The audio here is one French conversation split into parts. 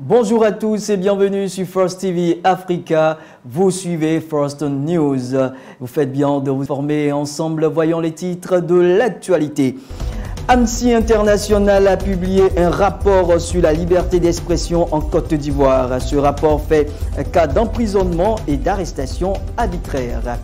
Bonjour à tous et bienvenue sur First TV Africa. Vous suivez First News. Vous faites bien de vous former ensemble. Voyons les titres de l'actualité. Amnesty International a publié un rapport sur la liberté d'expression en Côte d'Ivoire. Ce rapport fait cas d'emprisonnement et d'arrestation arbitraire.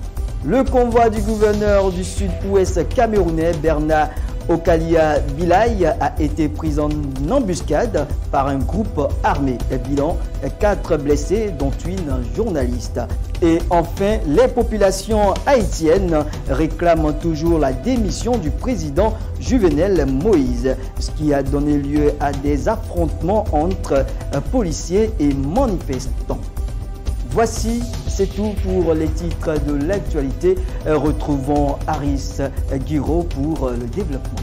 Le convoi du gouverneur du sud-ouest camerounais, Bernard Okalia Bilaye, a été pris en embuscade par un groupe armé. Bilan, 4 blessés, dont une journaliste. Et enfin, les populations haïtiennes réclament toujours la démission du président Jovenel Moïse, ce qui a donné lieu à des affrontements entre policiers et manifestants. Voici, c'est tout pour les titres de l'actualité. Retrouvons Aris Guiraud pour le développement.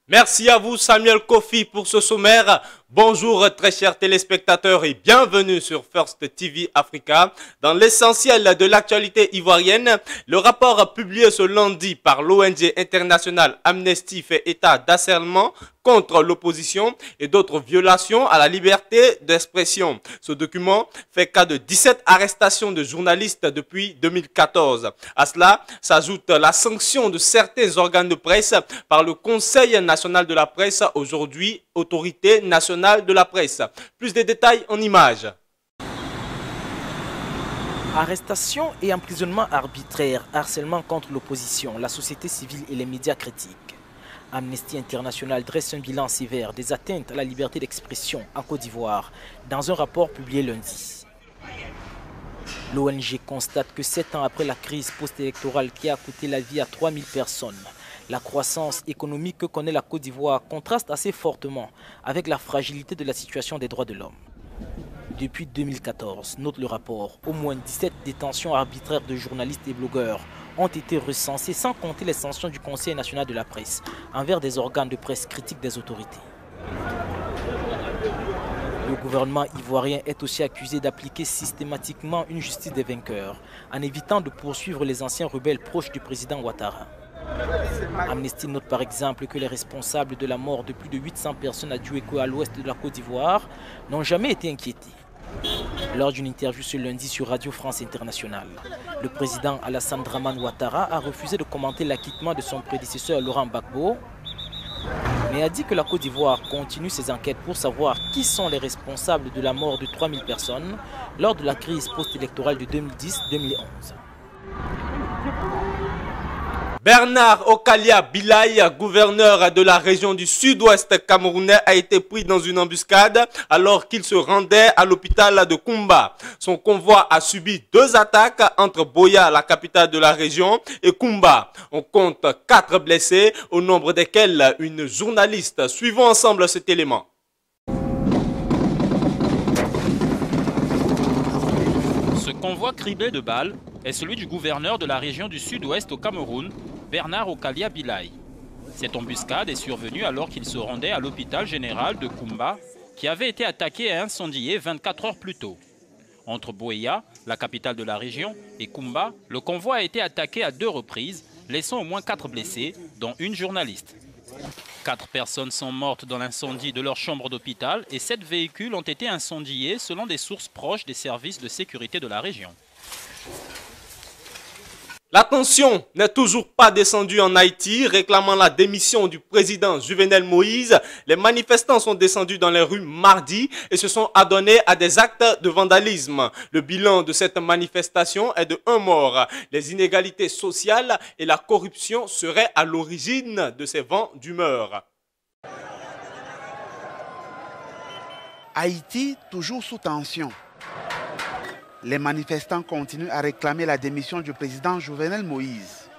Merci à vous Samuel Kofi pour ce sommaire. Bonjour très chers téléspectateurs et bienvenue sur First TV Africa. Dans l'essentiel de l'actualité ivoirienne, le rapport publié ce lundi par l'ONG internationale Amnesty fait état d'harcèlement contre l'opposition et d'autres violations à la liberté d'expression. Ce document fait cas de 17 arrestations de journalistes depuis 2014. À cela s'ajoute la sanction de certains organes de presse par le Conseil national de la presse, aujourd'hui Autorité nationale de la presse. Plus de détails en images. Arrestation et emprisonnement arbitraire, harcèlement contre l'opposition, la société civile et les médias critiques. Amnesty International dresse un bilan sévère des atteintes à la liberté d'expression en Côte d'Ivoire dans un rapport publié lundi. L'ONG constate que 7 ans après la crise post-électorale qui a coûté la vie à 3000 personnes, la croissance économique que connaît la Côte d'Ivoire contraste assez fortement avec la fragilité de la situation des droits de l'homme. Depuis 2014, note le rapport, au moins 17 détentions arbitraires de journalistes et blogueurs ont été recensées sans compter les sanctions du Conseil national de la presse envers des organes de presse critiques des autorités. Le gouvernement ivoirien est aussi accusé d'appliquer systématiquement une justice des vainqueurs en évitant de poursuivre les anciens rebelles proches du président Ouattara. Amnesty note par exemple que les responsables de la mort de plus de 800 personnes à Djueko à l'ouest de la Côte d'Ivoire n'ont jamais été inquiétés. Lors d'une interview ce lundi sur Radio France Internationale, le président Alassane Dramane Ouattara a refusé de commenter l'acquittement de son prédécesseur Laurent Gbagbo, mais a dit que la Côte d'Ivoire continue ses enquêtes pour savoir qui sont les responsables de la mort de 3000 personnes lors de la crise post-électorale de 2010-2011. Bernard Okalia Bilaye, gouverneur de la région du sud-ouest camerounais, a été pris dans une embuscade alors qu'il se rendait à l'hôpital de Koumba. Son convoi a subi 2 attaques entre Boya, la capitale de la région, et Koumba. On compte 4 blessés, au nombre desquels une journaliste. Suivons ensemble cet élément. Ce convoi criblé de balles est celui du gouverneur de la région du sud-ouest au Cameroun, Bernard Okalia Bilaye. Cette embuscade est survenue alors qu'il se rendait à l'hôpital général de Koumba, qui avait été attaqué et incendié 24 heures plus tôt. Entre Boya, la capitale de la région, et Koumba, le convoi a été attaqué à 2 reprises, laissant au moins 4 blessés, dont une journaliste. 4 personnes sont mortes dans l'incendie de leur chambre d'hôpital et 7 véhicules ont été incendiés selon des sources proches des services de sécurité de la région. La tension n'est toujours pas descendue en Haïti, réclamant la démission du président Jovenel Moïse. Les manifestants sont descendus dans les rues mardi et se sont adonnés à des actes de vandalisme. Le bilan de cette manifestation est de 1 mort. Les inégalités sociales et la corruption seraient à l'origine de ces vents d'humeur. Haïti, toujours sous tension. Les manifestants continuent à réclamer la démission du président Jovenel Moïse.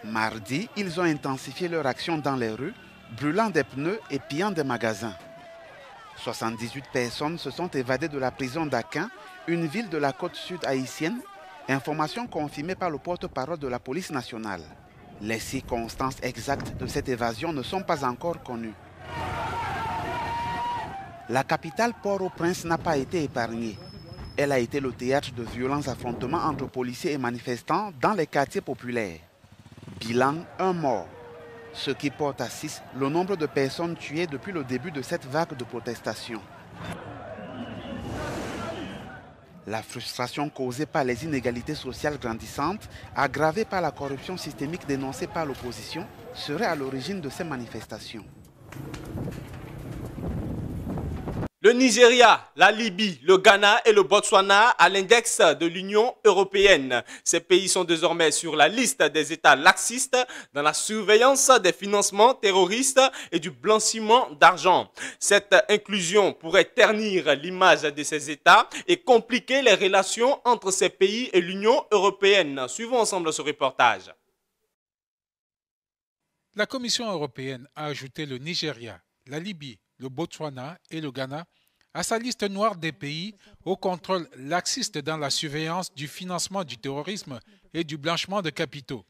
Mardi, ils ont intensifié leur action dans les rues, brûlant des pneus et pillant des magasins. 78 personnes se sont évadées de la prison d'Aquin, une ville de la côte sud haïtienne, information confirmée par le porte-parole de la police nationale. Les circonstances exactes de cette évasion ne sont pas encore connues. La capitale Port-au-Prince n'a pas été épargnée. Elle a été le théâtre de violents affrontements entre policiers et manifestants dans les quartiers populaires. Bilan, 1 mort, ce qui porte à 6 le nombre de personnes tuées depuis le début de cette vague de protestation. La frustration causée par les inégalités sociales grandissantes, aggravée par la corruption systémique dénoncée par l'opposition, serait à l'origine de ces manifestations. Le Nigeria, la Libye, le Ghana et le Botswana à l'index de l'Union européenne. Ces pays sont désormais sur la liste des États laxistes dans la surveillance des financements terroristes et du blanchiment d'argent. Cette inclusion pourrait ternir l'image de ces États et compliquer les relations entre ces pays et l'Union européenne. Suivons ensemble ce reportage. La Commission européenne a ajouté le Nigeria, la Libye, le Botswana et le Ghana à sa liste noire des pays au contrôle laxiste dans la surveillance du financement du terrorisme et du blanchiment de capitaux.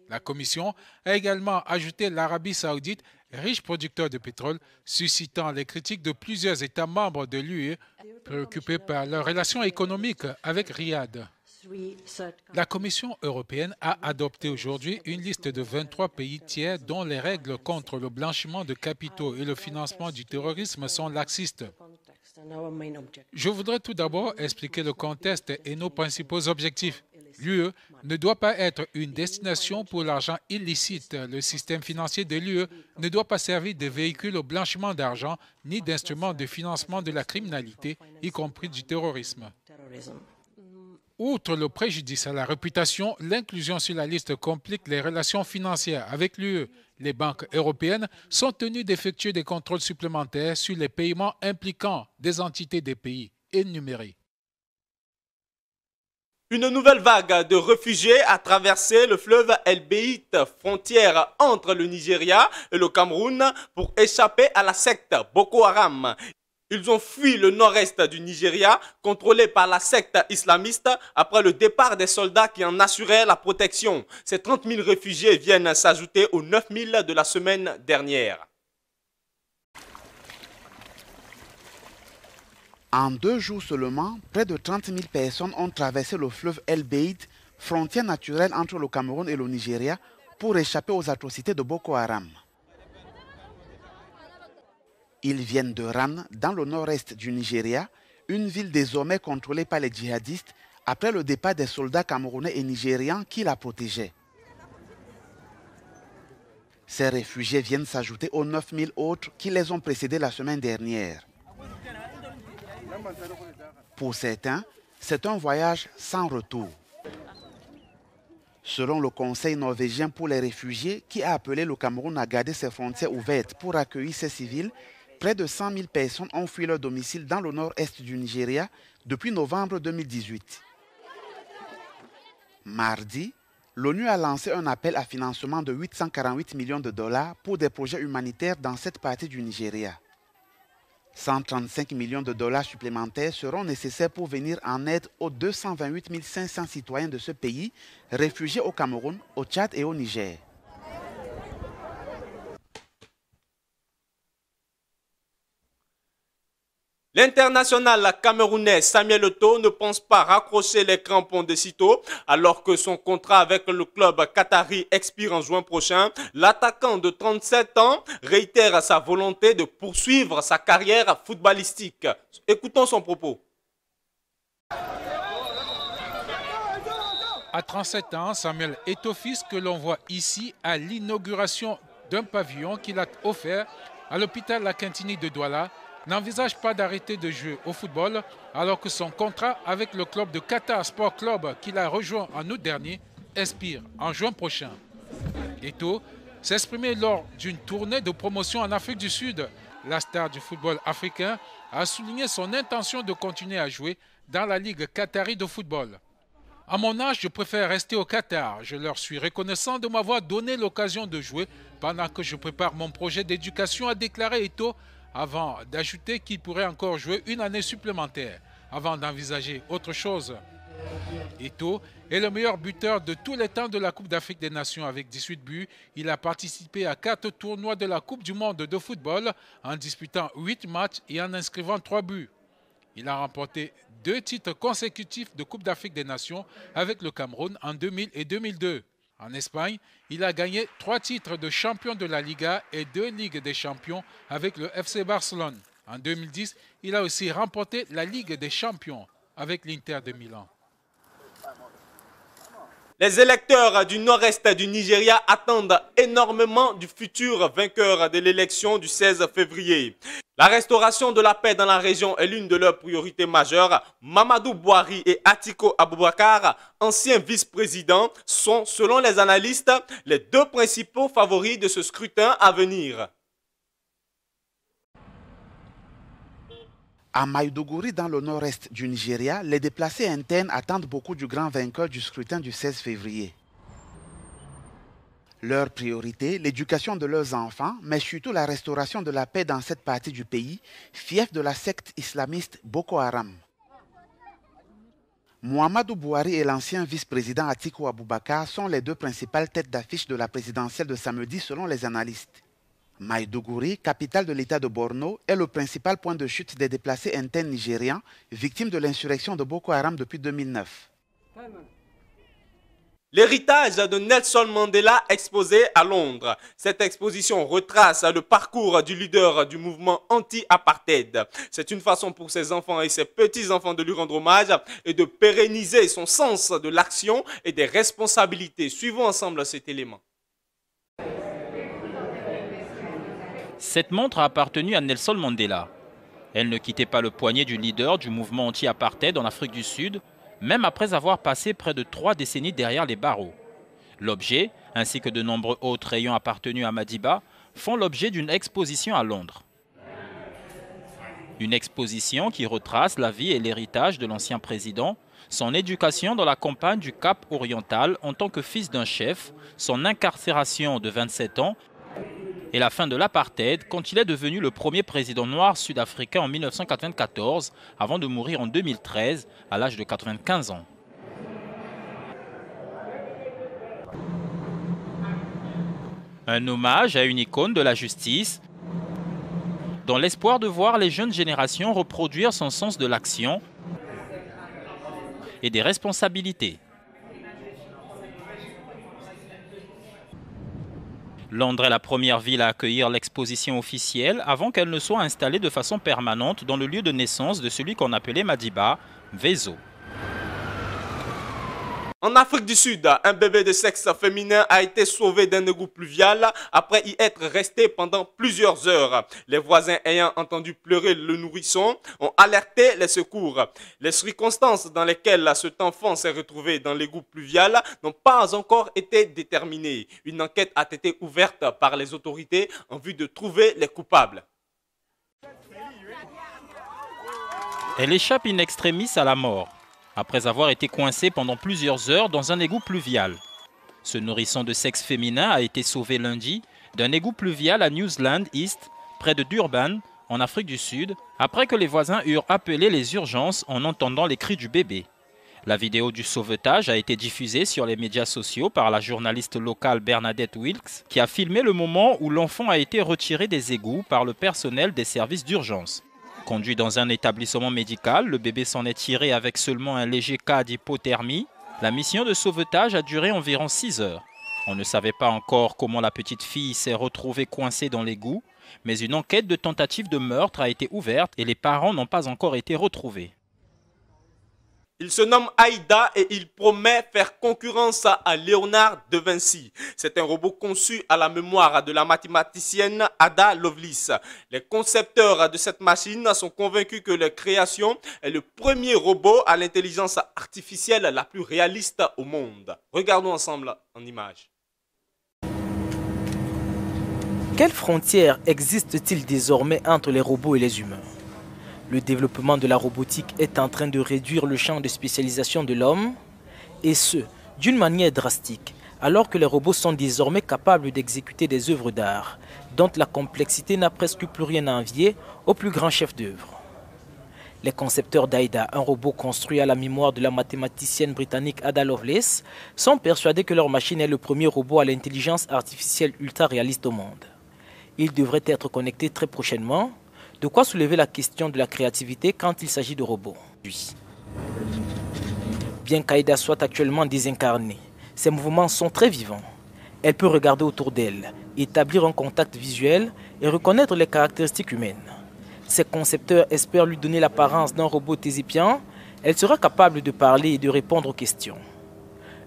La Commission a également ajouté l'Arabie saoudite, riche producteur de pétrole, suscitant les critiques de plusieurs États membres de l'UE préoccupés par leurs relations économiques avec Riyad. La Commission européenne a adopté aujourd'hui une liste de 23 pays tiers dont les règles contre le blanchiment de capitaux et le financement du terrorisme sont laxistes. Je voudrais tout d'abord expliquer le contexte et nos principaux objectifs. L'UE ne doit pas être une destination pour l'argent illicite. Le système financier de l'UE ne doit pas servir de véhicule au blanchiment d'argent ni d'instrument de financement de la criminalité, y compris du terrorisme. Outre le préjudice à la réputation, l'inclusion sur la liste complique les relations financières avec l'UE. Les banques européennes sont tenues d'effectuer des contrôles supplémentaires sur les paiements impliquant des entités des pays énumérés. Une nouvelle vague de réfugiés a traversé le fleuve El-Beït, frontière entre le Nigeria et le Cameroun, pour échapper à la secte Boko Haram. Ils ont fui le nord-est du Nigeria, contrôlé par la secte islamiste, après le départ des soldats qui en assuraient la protection. Ces 30 000 réfugiés viennent s'ajouter aux 9 000 de la semaine dernière. En 2 jours seulement, près de 30 000 personnes ont traversé le fleuve El-Beït, frontière naturelle entre le Cameroun et le Nigeria, pour échapper aux atrocités de Boko Haram. Ils viennent de Ran, dans le nord-est du Nigeria, une ville désormais contrôlée par les djihadistes après le départ des soldats camerounais et nigérians qui la protégeaient. Ces réfugiés viennent s'ajouter aux 9 000 autres qui les ont précédés la semaine dernière. Pour certains, c'est un voyage sans retour. Selon le Conseil norvégien pour les réfugiés, qui a appelé le Cameroun à garder ses frontières ouvertes pour accueillir ces civils, près de 100 000 personnes ont fui leur domicile dans le nord-est du Nigeria depuis novembre 2018. Mardi, l'ONU a lancé un appel à financement de 848 millions de dollars pour des projets humanitaires dans cette partie du Nigeria. 135 millions de dollars supplémentaires seront nécessaires pour venir en aide aux 228 500 citoyens de ce pays, réfugiés au Cameroun, au Tchad et au Niger. L'international camerounais Samuel Eto'o ne pense pas raccrocher les crampons de sitôt alors que son contrat avec le club qatari expire en juin prochain. L'attaquant de 37 ans réitère sa volonté de poursuivre sa carrière footballistique. Écoutons son propos. À 37 ans, Samuel Eto'o, fils que l'on voit ici à l'inauguration d'un pavillon qu'il a offert à l'hôpital La Quintini de Douala, n'envisage pas d'arrêter de jouer au football alors que son contrat avec le club de Qatar Sport Club qu'il a rejoint en août dernier expire en juin prochain. Eto'o s'est exprimé lors d'une tournée de promotion en Afrique du Sud. La star du football africain a souligné son intention de continuer à jouer dans la Ligue qatari de football. À mon âge, je préfère rester au Qatar. Je leur suis reconnaissant de m'avoir donné l'occasion de jouer pendant que je prépare mon projet d'éducation, a déclaré Eto'o, avant d'ajouter qu'il pourrait encore jouer une année supplémentaire avant d'envisager autre chose. Eto'o est le meilleur buteur de tous les temps de la Coupe d'Afrique des Nations avec 18 buts. Il a participé à 4 tournois de la Coupe du monde de football en disputant 8 matchs et en inscrivant 3 buts. Il a remporté 2 titres consécutifs de Coupe d'Afrique des Nations avec le Cameroun en 2000 et 2002. En Espagne, il a gagné 3 titres de champion de la Liga et 2 Ligues des champions avec le FC Barcelone. En 2010, il a aussi remporté la Ligue des champions avec l'Inter de Milan. Les électeurs du nord-est du Nigeria attendent énormément du futur vainqueur de l'élection du 16 février. La restauration de la paix dans la région est l'une de leurs priorités majeures. Mamadou Buhari et Atiku Abubakar, anciens vice-présidents, sont, selon les analystes, les deux principaux favoris de ce scrutin à venir. À Maiduguri, dans le nord-est du Nigeria, les déplacés internes attendent beaucoup du grand vainqueur du scrutin du 16 février. Leur priorité, l'éducation de leurs enfants, mais surtout la restauration de la paix dans cette partie du pays, fief de la secte islamiste Boko Haram. Muhammadu Buhari et l'ancien vice-président Atiku Abubakar sont les deux principales têtes d'affiche de la présidentielle de samedi selon les analystes. Maiduguri, capitale de l'état de Borno, est le principal point de chute des déplacés internes nigérians, victimes de l'insurrection de Boko Haram depuis 2009. L'héritage de Nelson Mandela exposé à Londres. Cette exposition retrace le parcours du leader du mouvement anti-apartheid. C'est une façon pour ses enfants et ses petits-enfants de lui rendre hommage et de pérenniser son sens de l'action et des responsabilités. Suivons ensemble cet élément. Cette montre a appartenu à Nelson Mandela. Elle ne quittait pas le poignet du leader du mouvement anti-apartheid en Afrique du Sud, même après avoir passé près de 3 décennies derrière les barreaux. L'objet, ainsi que de nombreux autres ayant appartenu à Madiba, font l'objet d'une exposition à Londres. Une exposition qui retrace la vie et l'héritage de l'ancien président, son éducation dans la campagne du Cap oriental en tant que fils d'un chef, son incarcération de 27 ans, et la fin de l'apartheid quand il est devenu le premier président noir sud-africain en 1994 avant de mourir en 2013 à l'âge de 95 ans. Un hommage à une icône de la justice dans l'espoir de voir les jeunes générations reproduire son sens de l'action et des responsabilités. Londres est la première ville à accueillir l'exposition officielle avant qu'elle ne soit installée de façon permanente dans le lieu de naissance de celui qu'on appelait Madiba, Vezo. En Afrique du Sud, un bébé de sexe féminin a été sauvé d'un égout pluvial après y être resté pendant plusieurs heures. Les voisins ayant entendu pleurer le nourrisson ont alerté les secours. Les circonstances dans lesquelles cet enfant s'est retrouvé dans l'égout pluvial n'ont pas encore été déterminées. Une enquête a été ouverte par les autorités en vue de trouver les coupables. Elle échappe in extremis à la mort, après avoir été coincé pendant plusieurs heures dans un égout pluvial. Ce nourrisson de sexe féminin a été sauvé lundi d'un égout pluvial à Newsland East, près de Durban, en Afrique du Sud, après que les voisins eurent appelé les urgences en entendant les cris du bébé. La vidéo du sauvetage a été diffusée sur les médias sociaux par la journaliste locale Bernadette Wilkes, qui a filmé le moment où l'enfant a été retiré des égouts par le personnel des services d'urgence. Conduit dans un établissement médical, le bébé s'en est tiré avec seulement un léger cas d'hypothermie. La mission de sauvetage a duré environ 6 heures. On ne savait pas encore comment la petite fille s'est retrouvée coincée dans l'égout, mais une enquête de tentative de meurtre a été ouverte et les parents n'ont pas encore été retrouvés. Il se nomme Aïda et il promet faire concurrence à Léonard de Vinci. C'est un robot conçu à la mémoire de la mathématicienne Ada Lovelace. Les concepteurs de cette machine sont convaincus que leur création est le premier robot à l'intelligence artificielle la plus réaliste au monde. Regardons ensemble en images. Quelles frontières existent-t-il désormais entre les robots et les humains ? Le développement de la robotique est en train de réduire le champ de spécialisation de l'homme, et ce, d'une manière drastique, alors que les robots sont désormais capables d'exécuter des œuvres d'art, dont la complexité n'a presque plus rien à envier aux plus grands chefs d'œuvre. Les concepteurs d'Aïda, un robot construit à la mémoire de la mathématicienne britannique Ada Lovelace, sont persuadés que leur machine est le premier robot à l'intelligence artificielle ultra réaliste au monde. Il devrait être connecté très prochainement. De quoi soulever la question de la créativité quand il s'agit de robots. Bien qu'Aïda soit actuellement désincarnée, ses mouvements sont très vivants. Elle peut regarder autour d'elle, établir un contact visuel et reconnaître les caractéristiques humaines. Ses concepteurs espèrent lui donner l'apparence d'un robot thésépien. Elle sera capable de parler et de répondre aux questions.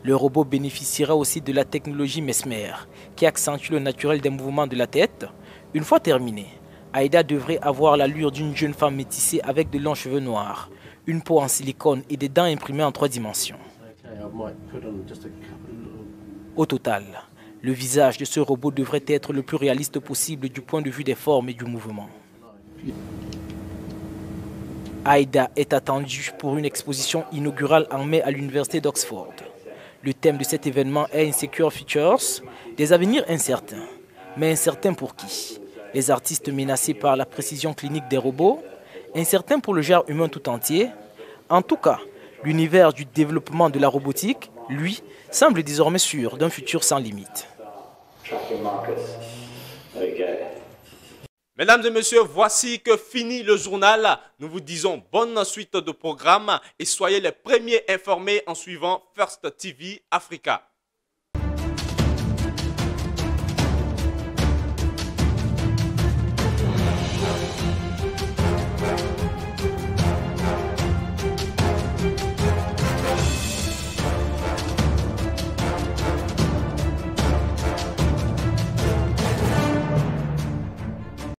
Le robot bénéficiera aussi de la technologie Mesmer, qui accentue le naturel des mouvements de la tête. Une fois terminée, Aïda devrait avoir l'allure d'une jeune femme métissée avec de longs cheveux noirs, une peau en silicone et des dents imprimées en 3 dimensions. Au total, le visage de ce robot devrait être le plus réaliste possible du point de vue des formes et du mouvement. Aïda est attendue pour une exposition inaugurale en mai à l'université d'Oxford. Le thème de cet événement est Insecure Features, des avenirs incertains. Mais incertains pour qui? Les artistes menacés par la précision clinique des robots? Incertains pour le genre humain tout entier? En tout cas, l'univers du développement de la robotique, lui, semble désormais sûr d'un futur sans limite. Mesdames et messieurs, voici que finit le journal. Nous vous disons bonne suite de programme et soyez les premiers informés en suivant First TV Africa.